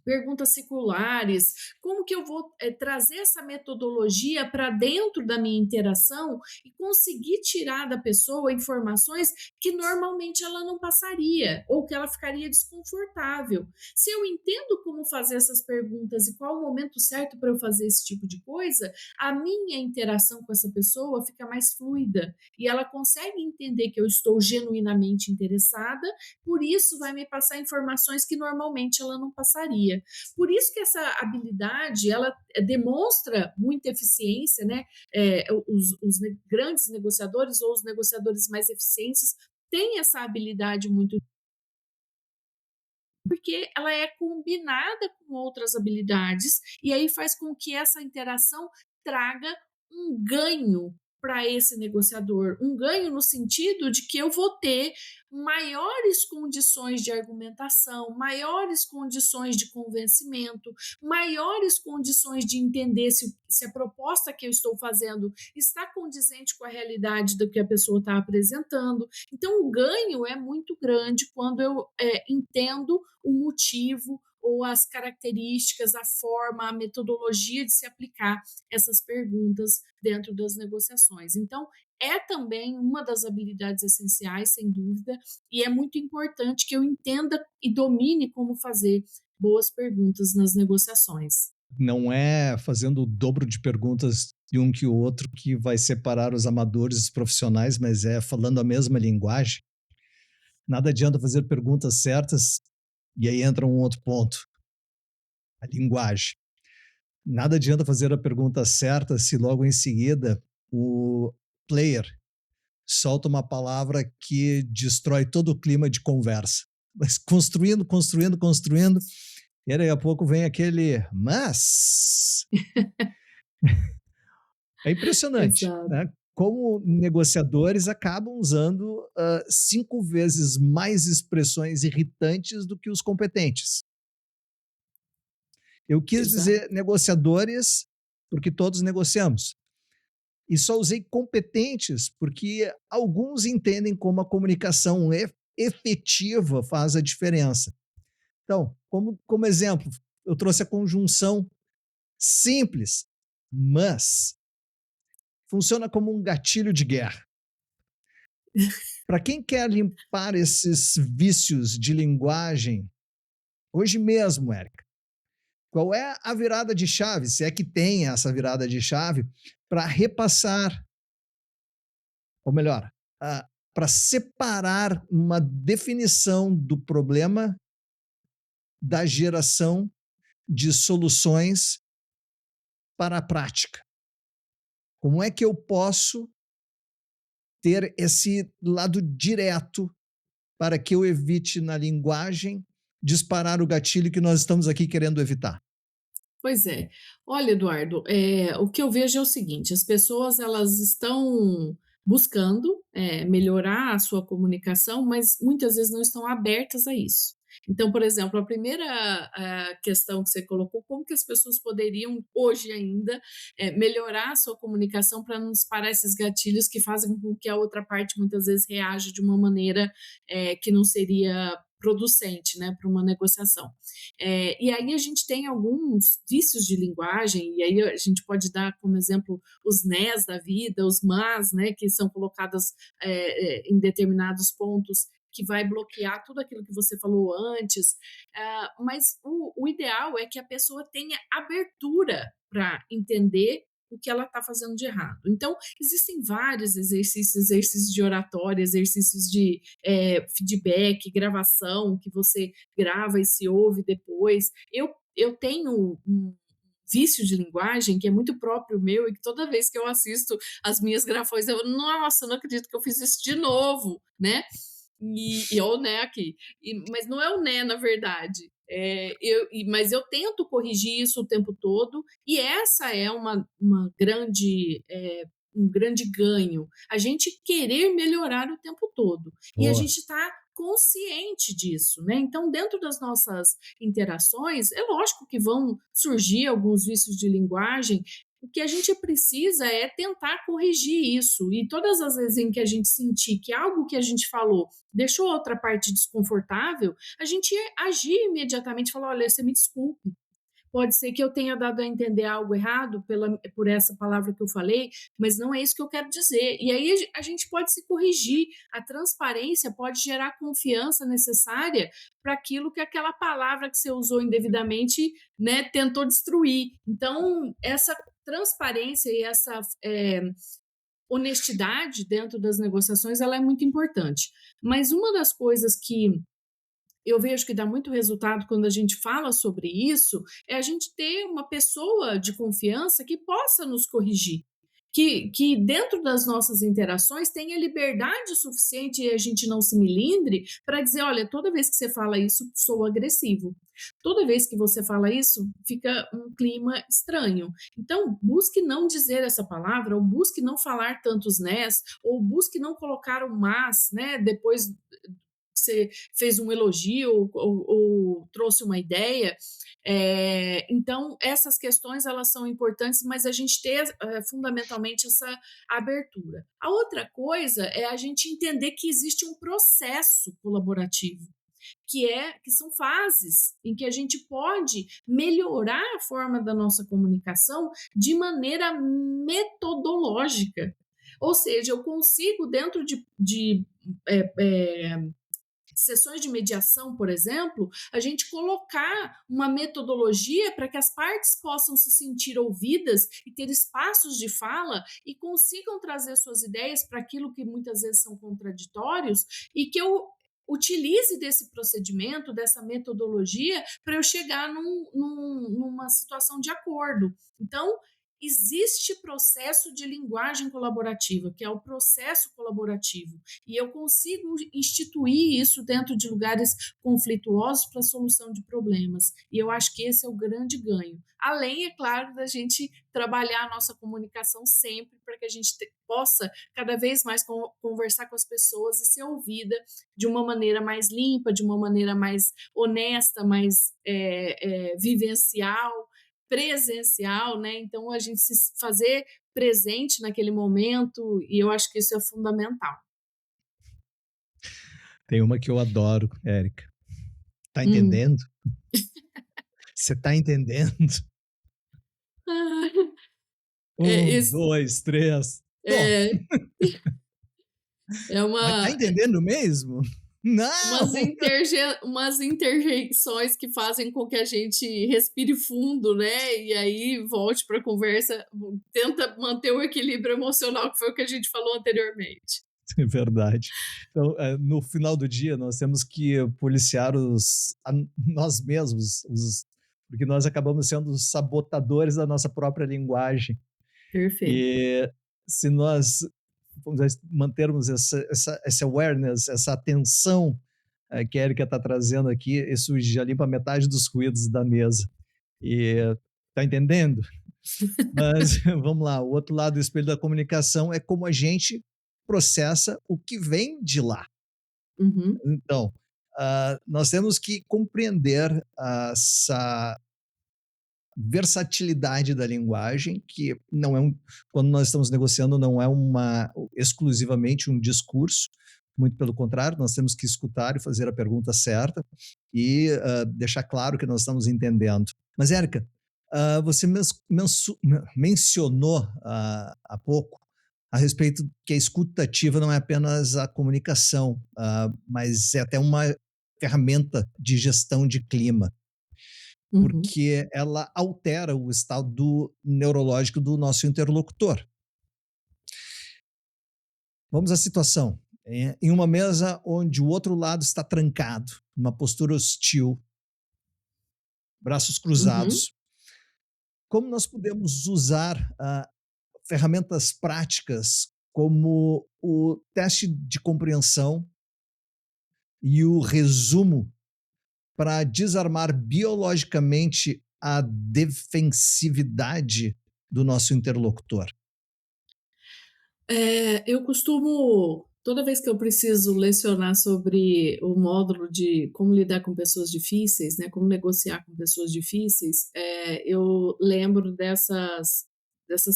perguntas circulares, como que eu vou trazer essa metodologia para dentro da minha interação e conseguir tirar da pessoa informações que normalmente ela não passaria ou que ela ficaria desconfortável. Se eu entendo como fazer essas perguntas e qual o momento certo para eu fazer esse tipo de coisa, a minha interação com essa pessoa fica mais fluida e ela consegue entender que eu estou genuinamente interessada, por isso vai me passar informações que normalmente ela não passaria. Por isso que essa habilidade, ela demonstra muita eficiência, né? Grandes negociadores ou os negociadores mais eficientes têm essa habilidade muito porque ela é combinada com outras habilidades e aí faz com que essa interação traga um ganho para esse negociador, um ganho no sentido de que eu vou ter maiores condições de argumentação, maiores condições de convencimento, maiores condições de entender se a proposta que eu estou fazendo está condizente com a realidade do que a pessoa está apresentando. Então, o ganho é muito grande quando eu entendo o motivo ou as características, a forma, a metodologia de se aplicar essas perguntas dentro das negociações. Então, é também uma das habilidades essenciais, sem dúvida, e é muito importante que eu entenda e domine como fazer boas perguntas nas negociações. Não é fazendo o dobro de perguntas de um que o outro que vai separar os amadores dos profissionais, mas é falando a mesma linguagem. Nada adianta fazer perguntas certas, e aí entra um outro ponto, a linguagem. Nada adianta fazer a pergunta certa se logo em seguida o player solta uma palavra que destrói todo o clima de conversa. Mas construindo, construindo, construindo, e daí a pouco vem aquele mas. É impressionante, Exato. né? Como negociadores acabam usando 5 vezes mais expressões irritantes do que os competentes. Eu quis Exato. dizer negociadores porque todos negociamos. E só usei competentes porque alguns entendem como a comunicação efetiva faz a diferença. Então, como exemplo, eu trouxe a conjunção simples, mas funciona como um gatilho de guerra. Para quem quer limpar esses vícios de linguagem, hoje mesmo, Érica, qual é a virada de chave, se é que tem essa virada de chave, para repassar, ou melhor, para separar uma definição do problema da geração de soluções para a prática? Como é que eu posso ter esse lado direto para que eu evite na linguagem disparar o gatilho que nós estamos aqui querendo evitar? Pois é. Olha, Eduardo, o que eu vejo é o seguinte: as pessoas elas estão buscando, melhorar a sua comunicação, mas muitas vezes não estão abertas a isso. Então, por exemplo, a primeira, questão que você colocou, como que as pessoas poderiam, hoje ainda, melhorar a sua comunicação para não disparar esses gatilhos que fazem com que a outra parte muitas vezes reaja de uma maneira, que não seria producente, né, para uma negociação. E aí a gente tem alguns vícios de linguagem, e aí a gente pode dar como exemplo os nés da vida, os mas, né, que são colocadas em determinados pontos que vai bloquear tudo aquilo que você falou antes, mas o ideal é que a pessoa tenha abertura para entender o que ela está fazendo de errado. Então, existem vários exercícios de oratória, exercícios de feedback, gravação, que você grava e se ouve depois. Eu tenho um vício de linguagem que é muito próprio meu e que toda vez que eu assisto as minhas gravações, eu, nossa, não acredito que eu fiz isso de novo, né? E ou né aqui. Mas não é o né, na verdade. Mas eu tento corrigir isso o tempo todo, e essa é uma grande um grande ganho, a gente querer melhorar o tempo todo, e a Boa. gente está consciente disso, né. Então dentro das nossas interações, é lógico que vão surgir alguns vícios de linguagem, o que a gente precisa é tentar corrigir isso, e todas as vezes em que a gente sentir que algo que a gente falou deixou a outra parte desconfortável, a gente agir imediatamente e falar: "Olha, você me desculpe, pode ser que eu tenha dado a entender algo errado por essa palavra que eu falei, mas não é isso que eu quero dizer". E aí a gente pode se corrigir. A transparência pode gerar a confiança necessária para aquilo que aquela palavra que você usou indevidamente, né, tentou destruir. Então, essa transparência e essa honestidade dentro das negociações, ela é muito importante. Mas uma das coisas que eu vejo que dá muito resultado quando a gente fala sobre isso, é a gente ter uma pessoa de confiança que possa nos corrigir. Que dentro das nossas interações tenha liberdade suficiente e a gente não se melindre para dizer: olha, toda vez que você fala isso, sou agressivo. Toda vez que você fala isso, fica um clima estranho. Então, busque não dizer essa palavra, ou busque não falar tantos nés, ou busque não colocar o mas, né? Depois você fez um elogio ou trouxe uma ideia. Então, essas questões elas são importantes, mas a gente ter fundamentalmente essa abertura. A outra coisa é a gente entender que existe um processo colaborativo, que são fases em que a gente pode melhorar a forma da nossa comunicação de maneira metodológica. Ou seja, eu consigo, dentro de é, é, sessões de mediação, por exemplo, a gente colocar uma metodologia para que as partes possam se sentir ouvidas e ter espaços de fala e consigam trazer suas ideias para aquilo que muitas vezes são contraditórios, e que eu utilize desse procedimento, dessa metodologia, para eu chegar numa situação de acordo. Então, existe processo de linguagem colaborativa, que é o processo colaborativo, e eu consigo instituir isso dentro de lugares conflituosos para a solução de problemas. E eu acho que esse é o grande ganho. Além, é claro, da gente trabalhar a nossa comunicação sempre para que a gente possa cada vez mais conversar com as pessoas e ser ouvida de uma maneira mais limpa, de uma maneira mais honesta, mais vivencial, presencial, né? Então a gente se fazer presente naquele momento, e eu acho que isso é fundamental. Tem uma que eu adoro, Érica. Tá Hum. entendendo? Você tá entendendo? É, 1, 2, 3. Tô. é, é Mas tá uma, entendendo mesmo? Não! umas interjeições que fazem com que a gente respire fundo, né? E aí volte para a conversa, tenta manter o equilíbrio emocional, que foi o que a gente falou anteriormente. É verdade. Então, no final do dia, nós temos que policiar nós mesmos, porque nós acabamos sendo os sabotadores da nossa própria linguagem. Perfeito. E se nós, vamos dizer, mantermos essa awareness, essa atenção que a Erika está trazendo aqui, isso já limpa metade dos ruídos da mesa. E tá entendendo? Mas vamos lá, o outro lado do espelho da comunicação é como a gente processa o que vem de lá. Uhum, Então, nós temos que compreender essa versatilidade da linguagem, que não é quando nós estamos negociando, não é exclusivamente um discurso, muito pelo contrário, nós temos que escutar e fazer a pergunta certa e deixar claro que nós estamos entendendo. Mas, Érica, você mencionou há pouco a respeito que a escuta ativa não é apenas a comunicação, mas é até uma ferramenta de gestão de clima, uhum, porque ela altera o estado neurológico do nosso interlocutor. Vamos à situação. Em uma mesa onde o outro lado está trancado, numa postura hostil, braços uhum. cruzados, como nós podemos usar ferramentas práticas como o teste de compreensão e o resumo para desarmar biologicamente a defensividade do nosso interlocutor? Eu costumo toda vez que eu preciso lecionar sobre o módulo de como lidar com pessoas difíceis, né, como negociar com pessoas difíceis, eu lembro dessas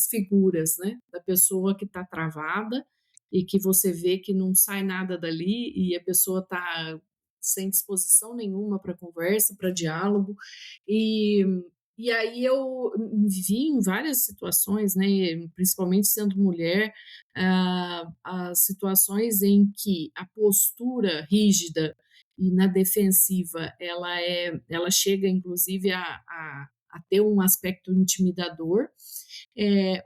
figuras, né, da pessoa que está travada e que você vê que não sai nada dali e a pessoa está sem disposição nenhuma para conversa, para diálogo, e e aí eu me vi em várias situações, né, principalmente sendo mulher, as situações em que a postura rígida e na defensiva ela chega inclusive a ter um aspecto intimidador,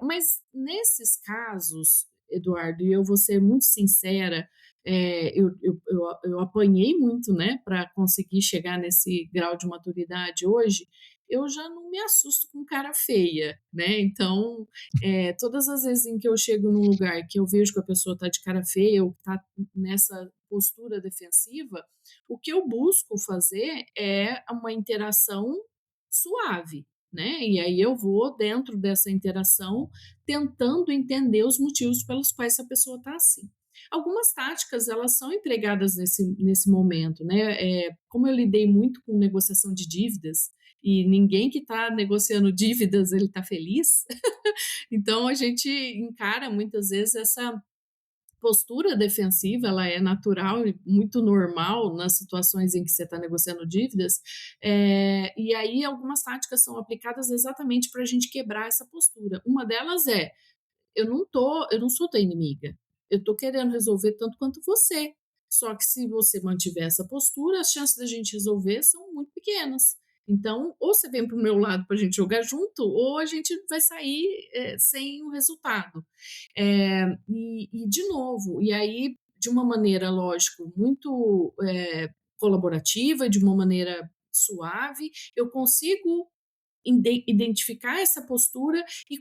mas nesses casos, Eduardo, e eu vou ser muito sincera, eu apanhei muito, né, para conseguir chegar nesse grau de maturidade hoje, eu já não me assusto com cara feia, né, então, todas as vezes em que eu chego num lugar que eu vejo que a pessoa está de cara feia ou está nessa postura defensiva, o que eu busco fazer é uma interação suave, né, e aí eu vou dentro dessa interação tentando entender os motivos pelos quais essa pessoa está assim. Algumas táticas elas são empregadas nesse momento, né, como eu lidei muito com negociação de dívidas, e ninguém que está negociando dívidas ele está feliz, então a gente encara muitas vezes essa postura defensiva, ela é natural e muito normal nas situações em que você está negociando dívidas, e aí algumas táticas são aplicadas exatamente para a gente quebrar essa postura. Uma delas é: eu não sou tua inimiga, eu estou querendo resolver tanto quanto você, só que se você mantiver essa postura, as chances da gente resolver são muito pequenas. Então, ou você vem para o meu lado para a gente jogar junto, ou a gente vai sair, sem o resultado. De novo, e aí de uma maneira, lógico, muito, colaborativa, de uma maneira suave, eu consigo identificar essa postura e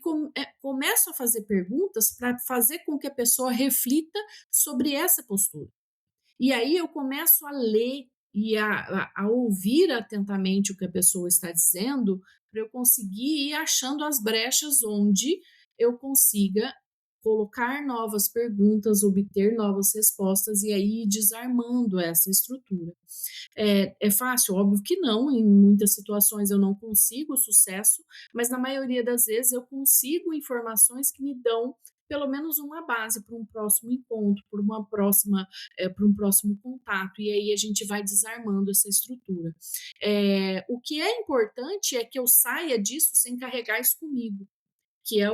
começo a fazer perguntas para fazer com que a pessoa reflita sobre essa postura. E aí eu começo a ler e a ouvir atentamente o que a pessoa está dizendo, para eu conseguir ir achando as brechas onde eu consiga colocar novas perguntas, obter novas respostas e aí ir desarmando essa estrutura. É fácil? Óbvio que não, em muitas situações eu não consigo sucesso, mas na maioria das vezes eu consigo informações que me dão pelo menos uma base para um próximo encontro, para um próximo contato, e aí a gente vai desarmando essa estrutura. O que é importante é que eu saia disso sem carregar isso comigo, que é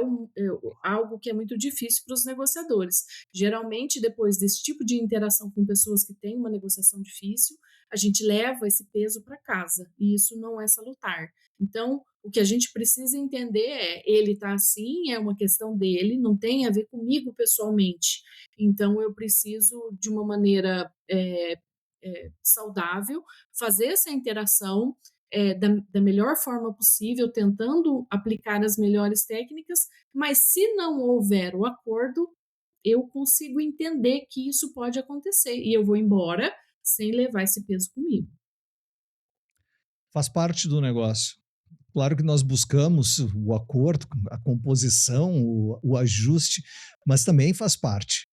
algo que é muito difícil para os negociadores. Geralmente, depois desse tipo de interação com pessoas que têm uma negociação difícil, a gente leva esse peso para casa, e isso não é salutar. Então, o que a gente precisa entender é, ele está assim, é uma questão dele, não tem a ver comigo pessoalmente. Então, eu preciso, de uma maneira saudável, fazer essa interação da melhor forma possível, tentando aplicar as melhores técnicas, mas se não houver o acordo, eu consigo entender que isso pode acontecer e eu vou embora sem levar esse peso comigo. Faz parte do negócio. Claro que nós buscamos o acordo, a composição, o ajuste, mas também faz parte.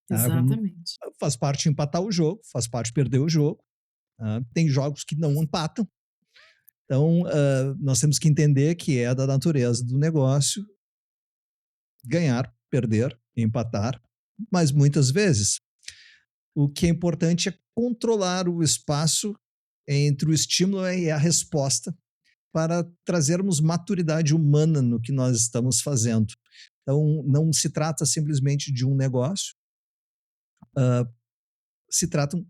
Tá? Exatamente. Faz parte empatar o jogo, faz parte perder o jogo. Tá? Tem jogos que não empatam. Então, nós temos que entender que é da natureza do negócio ganhar, perder, empatar, mas muitas vezes o que é importante é controlar o espaço entre o estímulo e a resposta para trazermos maturidade humana no que nós estamos fazendo. Então, não se trata simplesmente de um negócio,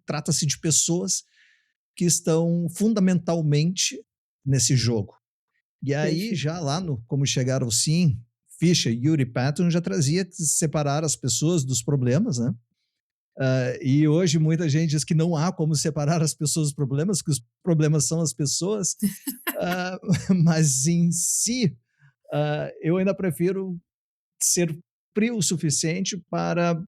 trata-se de pessoas que estão fundamentalmente nesse jogo. E aí, Perfeito. já lá no Como Chegar ao Sim, Fischer, Yuri Patton já trazia que separar as pessoas dos problemas, né? E hoje muita gente diz que não há como separar as pessoas dos problemas, que os problemas são as pessoas, mas em si, eu ainda prefiro ser frio o suficiente para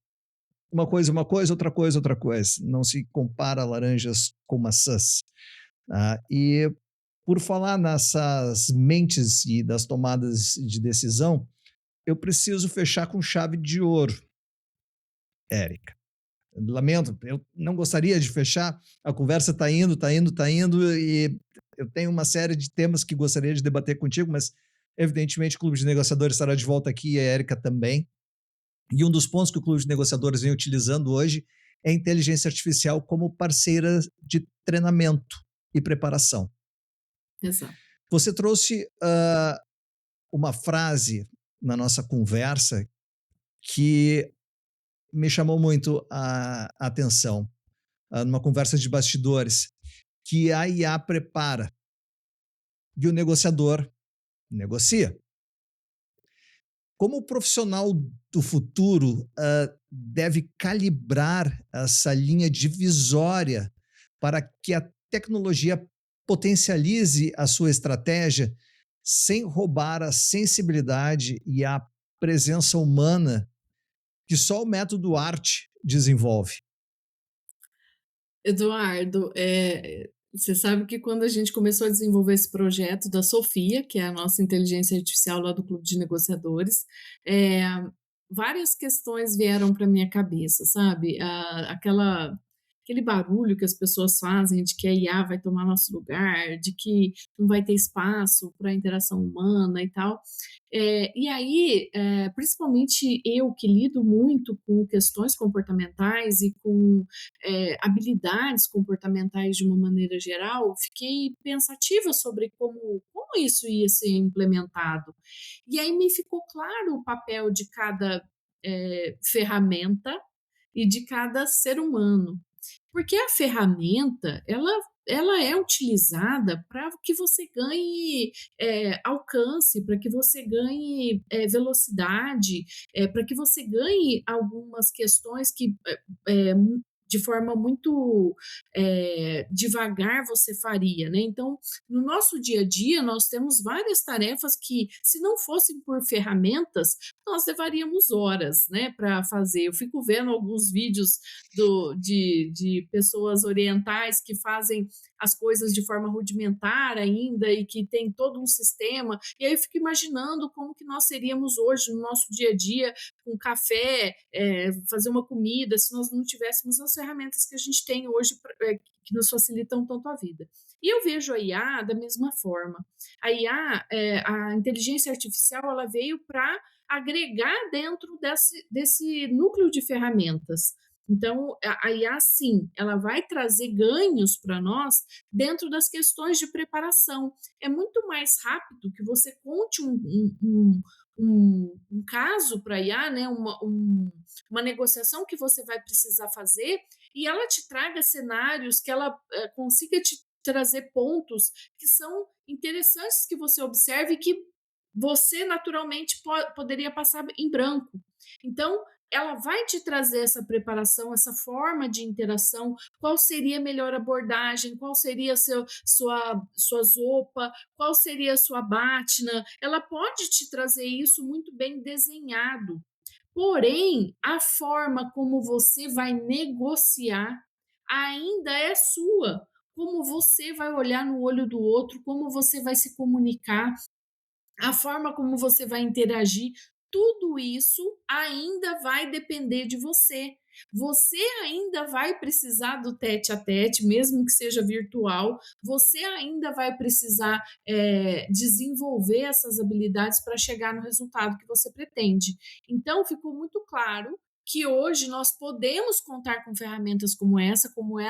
uma coisa, outra coisa, outra coisa. Não se compara laranjas com maçãs. E por falar nessas mentes e das tomadas de decisão, eu preciso fechar com chave de ouro, Érica. Lamento, eu não gostaria de fechar, a conversa está indo, está indo, está indo, e eu tenho uma série de temas que gostaria de debater contigo, mas evidentemente o Clube de Negociadores estará de volta aqui e a Érica também. E um dos pontos que o Clube de Negociadores vem utilizando hoje é a inteligência artificial como parceira de treinamento e preparação. Exato. Você trouxe uma frase na nossa conversa que me chamou muito a atenção, numa conversa de bastidores, que a IA prepara e o negociador negocia. Como o profissional do futuro deve calibrar essa linha divisória para que a tecnologia potencialize a sua estratégia sem roubar a sensibilidade e a presença humana que só o método arte desenvolve? Eduardo, você sabe que quando a gente começou a desenvolver esse projeto da Sofia, que é a nossa inteligência artificial lá do Clube de Negociadores, eh, várias questões vieram para minha cabeça, sabe? Aquele barulho que as pessoas fazem de que a IA vai tomar nosso lugar, de que não vai ter espaço para interação humana e tal. E aí, principalmente eu que lido muito com questões comportamentais e com habilidades comportamentais de uma maneira geral, fiquei pensativa sobre como isso ia ser implementado. E aí me ficou claro o papel de cada ferramenta e de cada ser humano. Porque a ferramenta, ela é utilizada para que você ganhe alcance, para que você ganhe velocidade, para que você ganhe algumas questões que de forma muito devagar você faria, né? Então, no nosso dia a dia, nós temos várias tarefas que, se não fossem por ferramentas, nós levaríamos horas, né, para fazer. Eu fico vendo alguns vídeos de pessoas orientais que fazem as coisas de forma rudimentar ainda e que tem todo um sistema. E aí eu fico imaginando como que nós seríamos hoje no nosso dia a dia com café, fazer uma comida, se nós não tivéssemos as ferramentas que a gente tem hoje que nos facilitam tanto a vida. E eu vejo a IA da mesma forma. A IA, a inteligência artificial, ela veio para agregar dentro desse núcleo de ferramentas. Então, a IA, sim, ela vai trazer ganhos para nós dentro das questões de preparação. É muito mais rápido que você conte um caso para a IA, né, uma negociação que você vai precisar fazer, e ela te traga cenários que ela consiga te trazer pontos que são interessantes que você observe que você naturalmente poderia passar em branco. Então, ela vai te trazer essa preparação, essa forma de interação, qual seria a melhor abordagem, qual seria a sua zopa, qual seria a sua batina. Ela pode te trazer isso muito bem desenhado. Porém, a forma como você vai negociar ainda é sua. Como você vai olhar no olho do outro, como você vai se comunicar, a forma como você vai interagir, tudo isso ainda vai depender de você. Você ainda vai precisar do tete a tete, mesmo que seja virtual, você ainda vai precisar desenvolver essas habilidades para chegar no resultado que você pretende. Então, ficou muito claro que hoje nós podemos contar com ferramentas como é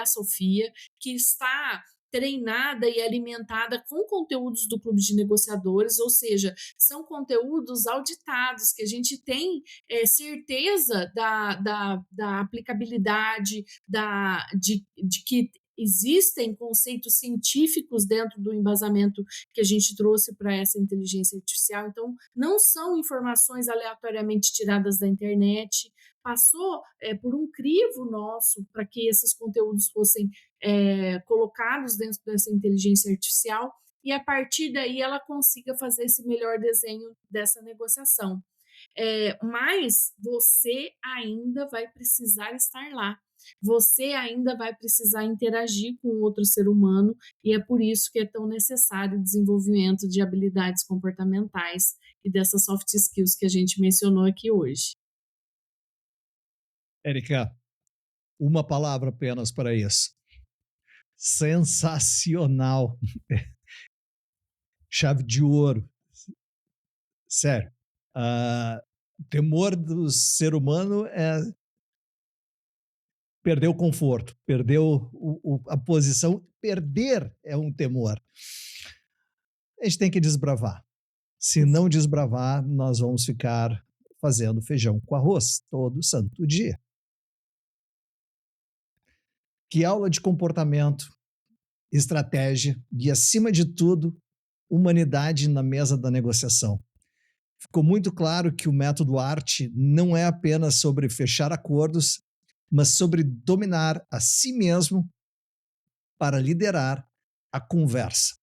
a Sofia, que está treinada e alimentada com conteúdos do Clube de Negociadores, ou seja, são conteúdos auditados, que a gente tem certeza da aplicabilidade, de que existem conceitos científicos dentro do embasamento que a gente trouxe para essa inteligência artificial. Então, não são informações aleatoriamente tiradas da internet, passou por um crivo nosso para que esses conteúdos fossem colocados dentro dessa inteligência artificial e a partir daí ela consiga fazer esse melhor desenho dessa negociação. Mas você ainda vai precisar estar lá. você ainda vai precisar interagir com outro ser humano e é por isso que é tão necessário o desenvolvimento de habilidades comportamentais e dessas soft skills que a gente mencionou aqui hoje. Érica, uma palavra apenas para isso. Sensacional. Chave de ouro. Sério. O temor do ser humano é perder o conforto, perder a posição. Perder é um temor. A gente tem que desbravar. Se não desbravar, nós vamos ficar fazendo feijão com arroz todo santo dia. Que aula de comportamento, estratégia e, acima de tudo, humanidade na mesa da negociação. Ficou muito claro que o método arte não é apenas sobre fechar acordos, mas sobre dominar a si mesmo para liderar a conversa.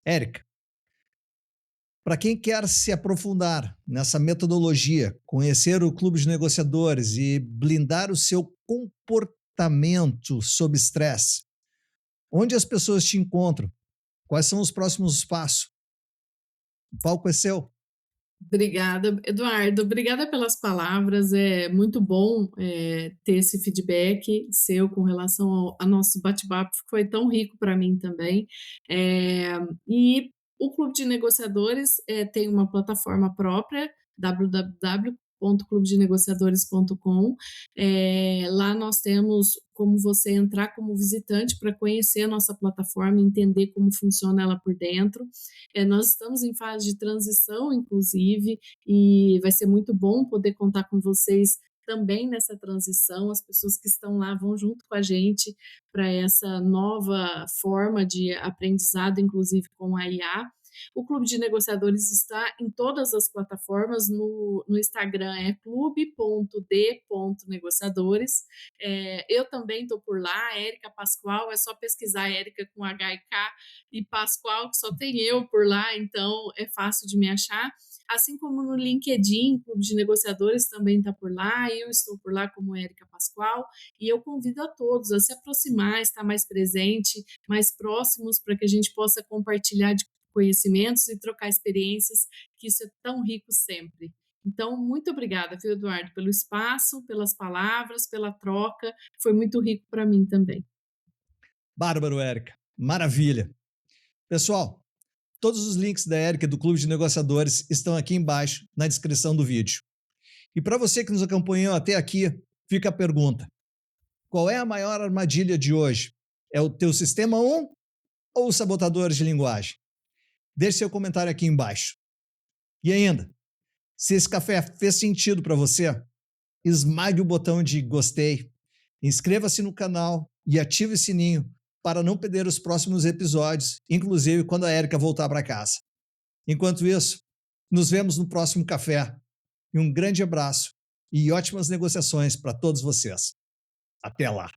Érica, para quem quer se aprofundar nessa metodologia, conhecer o Clube de Negociadores e blindar o seu comportamento sob estresse, onde as pessoas te encontram? Quais são os próximos passos? O palco é seu. Obrigada, Eduardo. Obrigada pelas palavras. É muito bom, ter esse feedback seu com relação ao nosso bate-papo, que foi tão rico para mim também. E o Clube de Negociadores, tem uma plataforma própria, www.clubedenegociadores.com. Lá nós temos como você entrar como visitante para conhecer a nossa plataforma, entender como funciona ela por dentro. Nós estamos em fase de transição, inclusive, e vai ser muito bom poder contar com vocês também nessa transição. As pessoas que estão lá vão junto com a gente para essa nova forma de aprendizado, inclusive com a IA. O Clube de Negociadores está em todas as plataformas, no Instagram é clube.d.negociadores. Eu também estou por lá, Érica Pascoal, é só pesquisar Érica com H e K e Pascoal, que só tem eu por lá, então é fácil de me achar. Assim como no LinkedIn, o Clube de Negociadores também está por lá, eu estou por lá como Érica Pascoal, e eu convido a todos a se aproximar, estar mais presente, mais próximos, para que a gente possa compartilhar de conhecimentos e trocar experiências, que isso é tão rico sempre. Então, muito obrigada, viu, Eduardo, pelo espaço, pelas palavras, pela troca, foi muito rico para mim também. Bárbaro, Érica. Maravilha. Pessoal, todos os links da Érica do Clube de Negociadores estão aqui embaixo na descrição do vídeo. E para você que nos acompanhou até aqui, fica a pergunta: qual é a maior armadilha de hoje? É o teu sistema 1 ou os sabotadores de linguagem? Deixe seu comentário aqui embaixo. E ainda, se esse café fez sentido para você, esmague o botão de gostei, inscreva-se no canal e ative o sininho para não perder os próximos episódios, inclusive quando a Érica voltar para casa. Enquanto isso, nos vemos no próximo café. E um grande abraço e ótimas negociações para todos vocês. Até lá!